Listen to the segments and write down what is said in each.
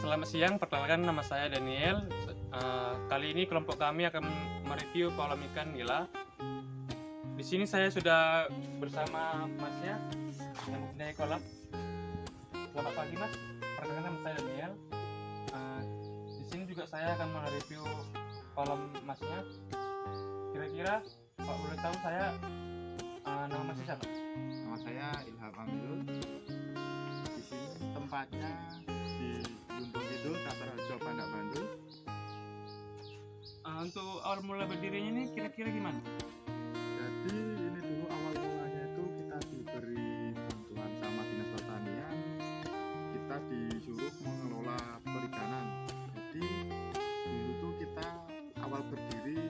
Selamat siang, perkenalkan nama saya Daniel. Kali ini kelompok kami akan mereview kolam ikan nila. Di sini saya sudah bersama masnya yang mempunyai kolam. Selamat pagi mas, perkenalkan nama saya Daniel. Di sini juga saya akan mereview kolam masnya. Kira-kira Pak boleh tahu saya nama masnya siapa? Nama saya Ilham Amirul. Di sini tempatnya di Gunung Kidul, Katarharjo, Pandak, Bandung. Untuk awal mula berdirinya ini kira-kira gimana? Jadi ini dulu awal mulanya itu kita diberi bantuan sama Dinas Pertanian. Kita disuruh mengelola perikanan. Jadi dulu tuh kita awal berdiri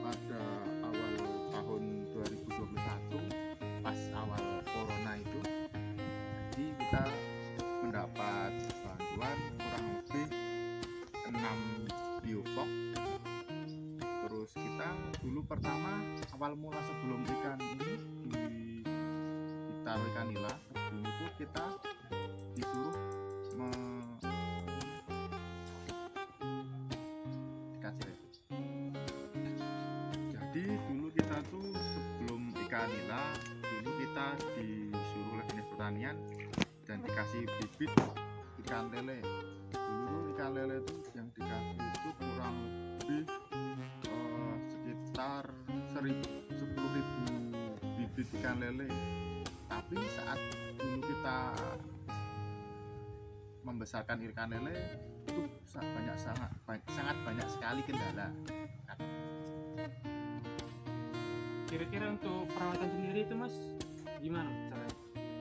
pada awal tahun 2021 pas awal corona itu. Jadi kita mendapat bantuan kurang lebih 6 biopok. Terus kita dulu pertama awal mula sebelum ikan ini ditaruh ikan nila, sebelum itu kita disuruh dikasih ya. Jadi dulu kita tuh sebelum ikan nila, dulu kita disuruh oleh Dinas Pertanian dan dikasih bibit ikan lele. Dulu tuh ikan lele itu yang dikasih itu kurang lebih sekitar 10.000 bibit ikan lele. Tapi saat dulu kita membesarkan ikan lele itu sangat banyak sekali kendala. Kira-kira untuk perawatan sendiri itu mas gimana caranya?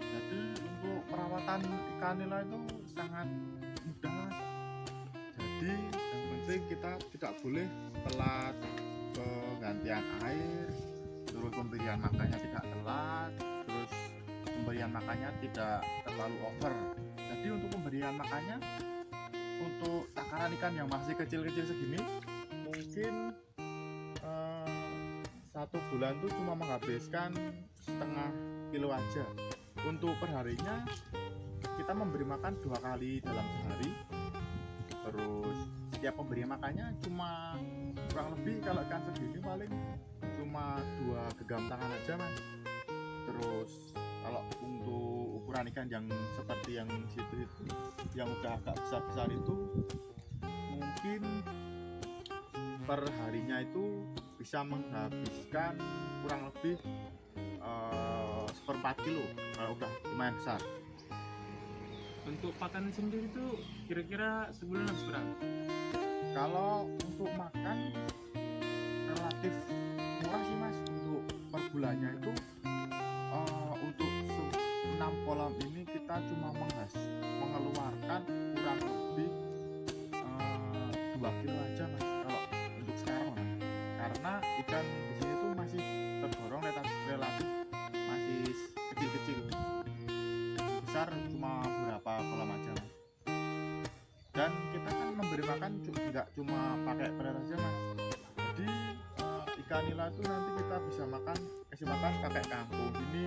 Jadi untuk perawatan ikan nila itu sangat mudah mas. Jadi yang penting kita tidak boleh telat penggantian air, terus pemberian makannya tidak telat, terus pemberian makannya tidak terlalu over. Jadi untuk pemberian makannya untuk takaran ikan yang masih kecil-kecil segini mungkin 1 bulan tuh cuma menghabiskan setengah kilo aja. Untuk perharinya kita memberi makan 2 kali dalam sehari. Terus setiap pemberian makannya cuma kurang lebih kalau ikan segini paling cuma 2 genggam tangan aja mas. Terus kalau untuk ukuran ikan yang seperti yang situ itu yang udah agak besar-besar itu mungkin per harinya itu bisa menghabiskan kurang lebih 1/4 kilo kalau udah lumayan besar. Untuk pakan sendiri tuh kira-kira sebulan habis berapa? Kalau untuk makan relatif murah sih mas. Untuk per bulannya itu untuk 6 kolam ini kita cuma mengeluarkan kurang lebih 2 kilo aja mas kalau untuk sekarang mas. Karena ikan di sini tuh masih tergolong relatif masih kecil-kecil, besar cuma beberapa kolam aja mas. Dan kita kan memberi makan nggak cuma pakai beras aja mas. Jadi ikan nila itu nanti kita bisa kasih makan pakai kangkung ini,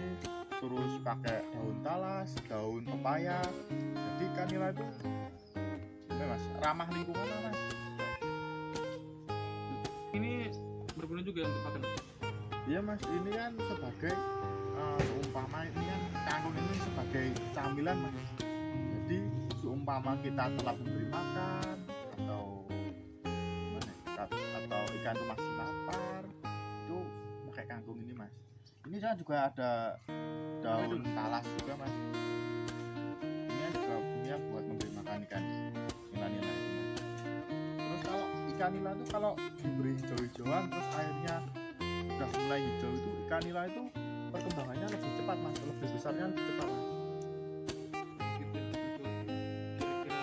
terus pakai daun talas, daun pepaya. Jadi ikan nila itu mas ramah lingkungan lah mas. Ini berguna juga untuk pakan. Iya mas, ini kan sebagai seumpama ini kan kangkung ini sebagai camilan mas. Jadi seumpama kita telah memberi makan atau ikan itu masih lapar, itu pakai kangkung ini mas. Ini saya juga ada daun talas juga mas. Ini juga punya buat memberi makan ikan nila-nila itu mas. Terus kalau ikan nila itu kalau diberi hijau-hijauan terus airnya udah mulai hijau itu ikan nila itu perkembangannya lebih cepat mas, lebih besarnya lebih cepat mas. Gitu. Kira-kira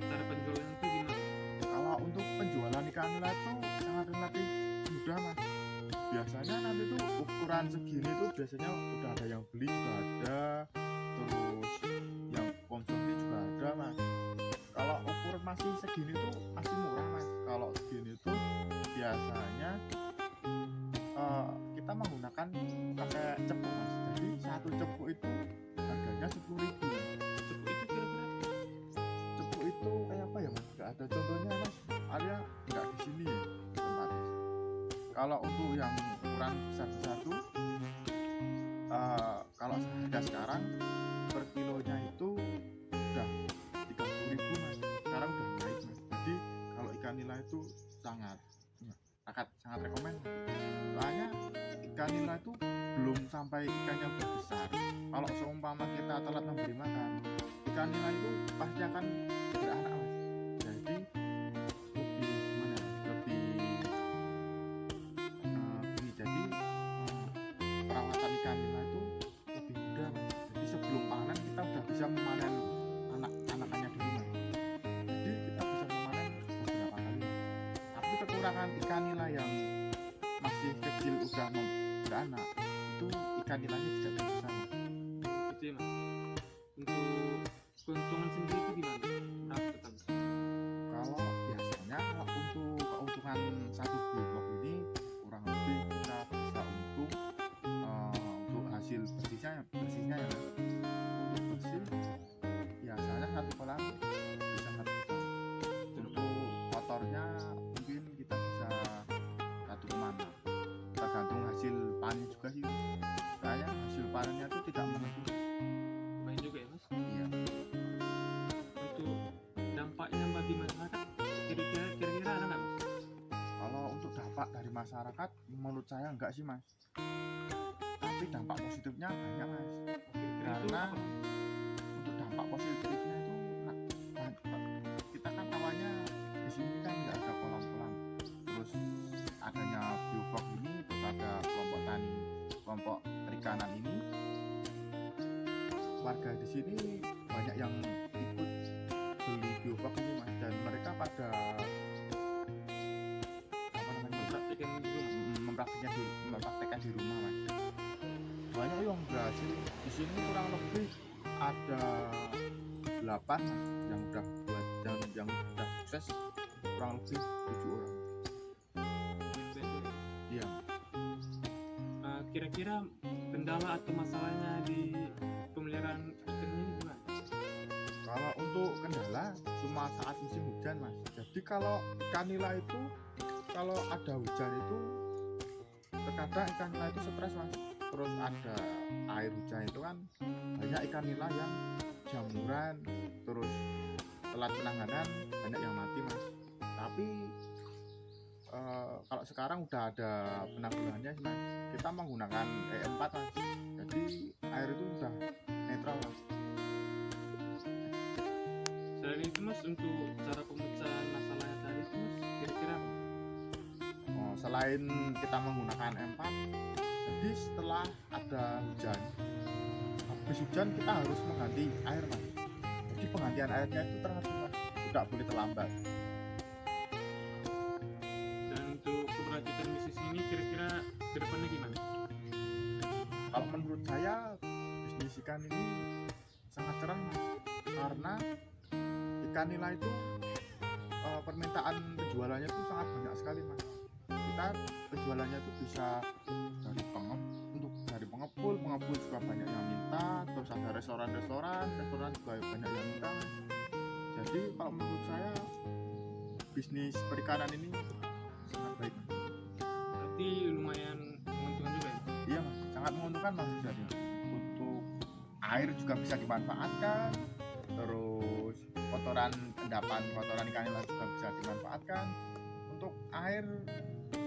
cara penjualan itu gimana? Kalau untuk penjualan ikan nila itu sangat relatif mudah mas. Biasanya nanti tuh ukuran segini tuh biasanya udah ada yang beli juga ada, terus yang konsumsi juga ada mas. Kalau ukuran masih segini tuh masih murah mas. Kalau segini tuh biasanya kita menggunakan pakai cepu mas. Jadi 1 cepu itu harganya 10.000. Cepu itu kira-kira Cepu itu Kalau untuk yang ukuran besar-besar tuh kalau harga sekarang per kilonya itu udah 30.000 mas. Sekarang udah naik mas. Jadi kalau ikan nila itu sangat sangat rekomen. Soalnya ikan nila itu belum sampai ikannya udah besar. Kalau seumpama kita telat memberi makan, ikan nila itu pasti akan beranak mas. Jadi lebih gimana ya? Lebih gini. Jadi perawatan ikan nila itu lebih mudah mas. Jadi sebelum panen kita udah bisa memanen anak-anakannya dulu mas. Jadi kita bisa memanen beberapa kali. Tapi kekurangan ikan nila yang masih kecil udah beranak itu ikan nilainya tidak besar mas. Gitu ya mas. Untuk keuntungan sendiri itu gimana? Berapa total? Kalau biasanya kalau untuk keuntungan satu bioblok ini kurang lebih kita bisa untuk hasil bersihnya ya mas. Untuk bersih biasanya satu kolam bisa 1 juta. Untuk kotornya mungkin kita bisa 1,6. Tergantung hasil panen juga sih. Saya hasil panennya itu tidak menentu. Lumayan juga ya mas. Iya. Untuk dampaknya bagi masyarakat kira-kira ada nggak mas? Kalau untuk dampak dari masyarakat menurut saya enggak sih mas. Tapi dampak positifnya banyak mas. Kira-kira itu Karena apa, Mas? untuk dampak positifnya itu kita kan awalnya di sini kan nggak ada kolam-kolam. Terus adanya bioblok ini, terus ada kelompok perikanan ini, warga di sini banyak yang ikut beli bioblok ini mas, dan mereka pada Praktikan di rumah. mempraktekkan di rumah mas. Banyak yang berhasil di sini, kurang lebih ada 8 mas yang udah buat dan yang udah sukses, kurang lebih 7 orang. Iya. Kira-kira kendala atau masalahnya di pemeliharaan ikan ini gimana? Kalau untuk kendala cuma saat musim hujan mas. Jadi kalau ikan nila itu kalau ada hujan itu terkadang ikan nila itu stres mas. Terus ada air hujan itu kan banyak ikan nila yang jamuran, terus telat penanganan banyak yang mati mas. Tapi kalau sekarang udah ada penanggulangannya sih mas. Kita menggunakan E4 mas. Jadi air itu udah netral mas. Selain itu mas, untuk cara pemecahan masalahnya tadi itu mas, kira-kira apa? Selain kita menggunakan E4, jadi setelah ada hujan, habis hujan kita harus mengganti air mas. Jadi penggantian airnya itu teratur mas, tidak boleh terlambat. Dan untuk keberlanjutan bisnis ini kira-kira ke depannya gimana? Kalau menurut saya bisnis ikan ini sangat cerah mas, karena ikan nila itu permintaan penjualannya itu sangat banyak sekali mas. Kita penjualannya itu bisa dari pengepul juga banyak yang minta, terus ada restoran juga banyak yang minta mas. Jadi kalau menurut saya bisnis perikanan ini sangat baik mas. Berarti lumayan menguntungkan juga ya? Iya mas, sangat menguntungkan mas. Jadi untuk air juga bisa dimanfaatkan, terus kotoran ikan nila juga bisa dimanfaatkan. Untuk air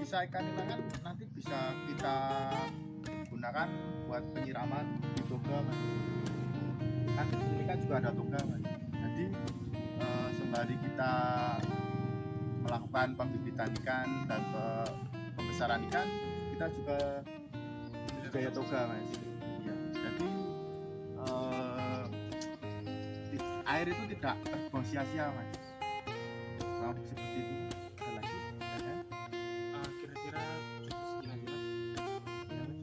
sisa ikan nila kan nanti bisa kita gunakan buat penyiraman di toga mas. Kan di sini kan juga ada toga mas. Jadi sembari kita melakukan pembibitan ikan dan pembesaran ikan, kita juga budidaya toga mas. Ya, jadi air itu tidak terbuang sia-sia mas. Kalau seperti itu ada lagi ya? Kira-kira cukup segini aja mas. Ya, mas.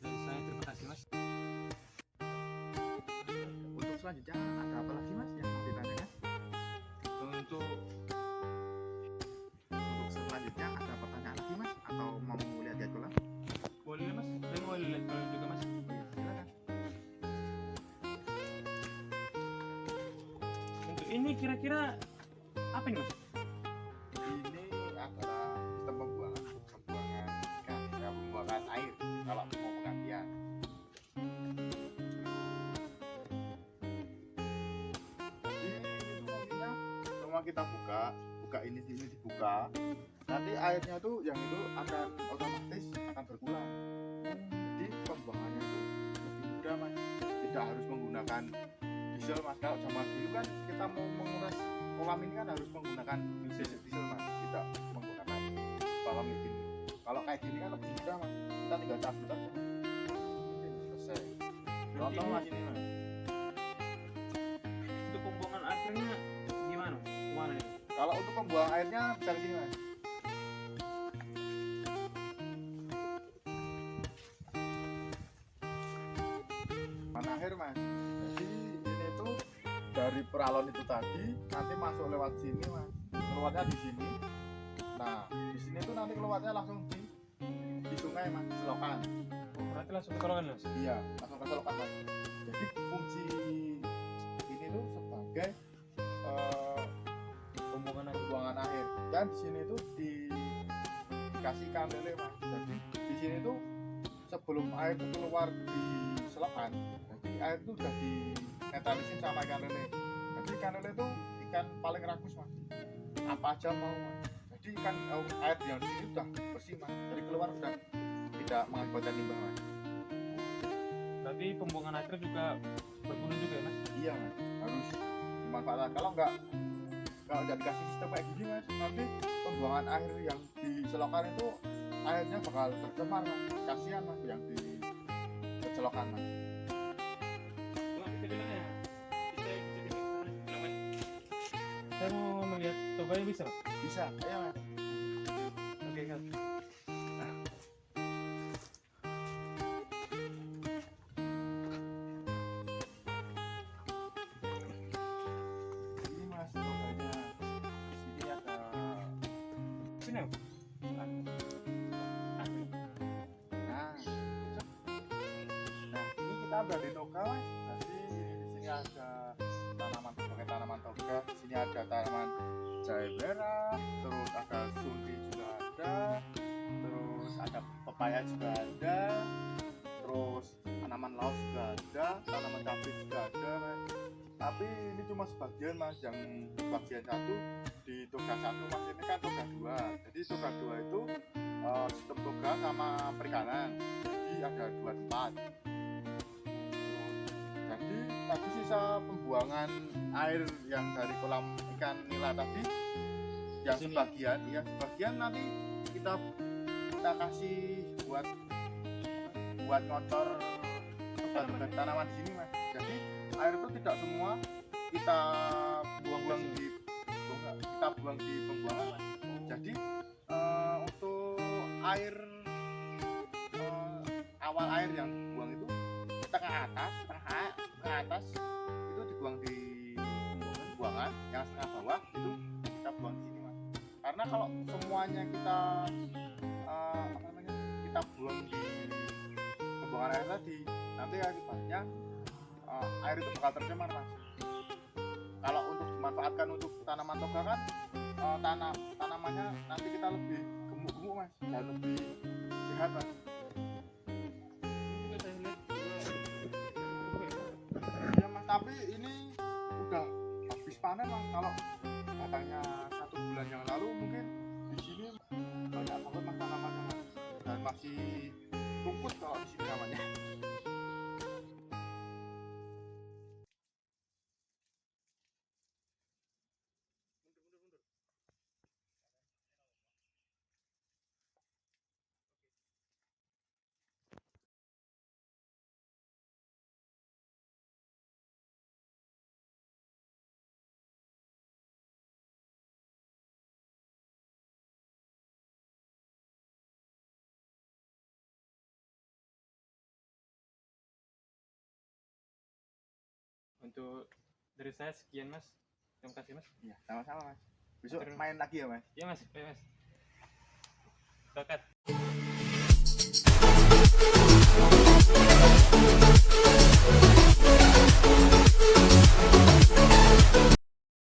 Dari saya terima kasih mas. Untuk selanjutnya ada apa lagi mas yang mau ditanyakan? Untuk Selanjutnya ada pertanyaan lagi mas, atau mau lihat kolam? boleh mas, saya mau lihat kalau juga mas. Silakan. Untuk ini kira-kira apa ini mas? Ini adalah sistem pembuangan kita buka ini dibuka, nanti airnya tuh yang itu akan otomatis akan berkurang. Jadi pembuangannya itu lebih mudah mas, tidak harus menggunakan diesel mas. Kalau zaman dulu kan kita mau menguras kolam ini kan harus menggunakan diesel mas, tidak menggunakan balon ini. Kalau kayak gini kan lebih mudah mas, kita tinggal cabut aja selesai. Contoh mas ini mas. Untuk pembuangan airnya gimana? Gimana nih? Kalau untuk pembuangan airnya bisa gini mas. Mana air mas. Jadi ini tuh dari peralon itu tadi nanti masuk lewat sini mas. Keluarnya di sini. Nah di sini tuh nanti keluarnya langsung di sungai mas, selokan. Berarti langsung ke selokan mas? Iya, langsung ke selokan mas. Jadi fungsi ini tuh sebagai pembuangan air. Dan di sini tuh dikasih ikan lele mas. Jadi di sini tuh sebelum air itu keluar di selokan, jadi air itu udah dinetralisin sama ikan lele. Jadi ikan lele tuh ikan paling rakus mas. Apa aja mau mas. Jadi ikan air yang di sini udah bersih mas. Jadi keluar udah tidak mengakibatkan limbah mas. Berarti pembuangan air juga berguna juga ya mas? Iya mas, harus dimanfaatkan. Kalau nggak dikasih sistem kayak gini mas, nanti pembuangan air yang di selokan itu airnya bakal tercemar mas. Kasihan mas yang di selokan mas. Saya mau melihat toganya bisa mas? Bisa, ayo mas. Oke kan. Ini mas toganya. Di sini ada. Sini mas. Nah ini kita udah di toga mas. Jadi di sini ada tanaman berbagai tanaman toga. Di sini ada tanaman jahe merah, terus ada suli juga ada, terus ada pepaya juga ada, terus tanaman laos juga ada, tanaman cabai juga ada mas. Tapi ini cuma sebagian mas, yang bagian satu di toga satu mas, ini kan toga dua. Jadi toga dua itu sistem toga sama perikanan, jadi ada dua tempat. Jadi tadi sisa pembuangan air yang dari kolam ikan nila tadi, yang sebagian nanti kita kasih buat ngocor tanaman di sini mas. Jadi air itu tidak semua kita buang di pembuangan mas. Jadi untuk air awal air yang buang itu tengah atas itu dibuang di pembuangan, yang setengah bawah itu kita buang di sini mas. Karena kalau semuanya kita kita buang di pembuangan air tadi, nanti akibatnya air itu bakal tercemar mas. Kalau untuk dimanfaatkan untuk tanaman toga kan tanamannya nanti kita lebih gemuk mas dan lebih sehat mas. Ya mas, tapi ini udah habis panen mas. Kalau katanya 1 bulan yang lalu mungkin di sini banyak banget mas tanamannya mas, dan masih rumput kalau di sini namanya. Untuk dari saya sekian mas. Terima kasih mas. Iya, sama-sama mas. Besok Terus. main lagi ya mas. Iya mas, iya mas. Tokat.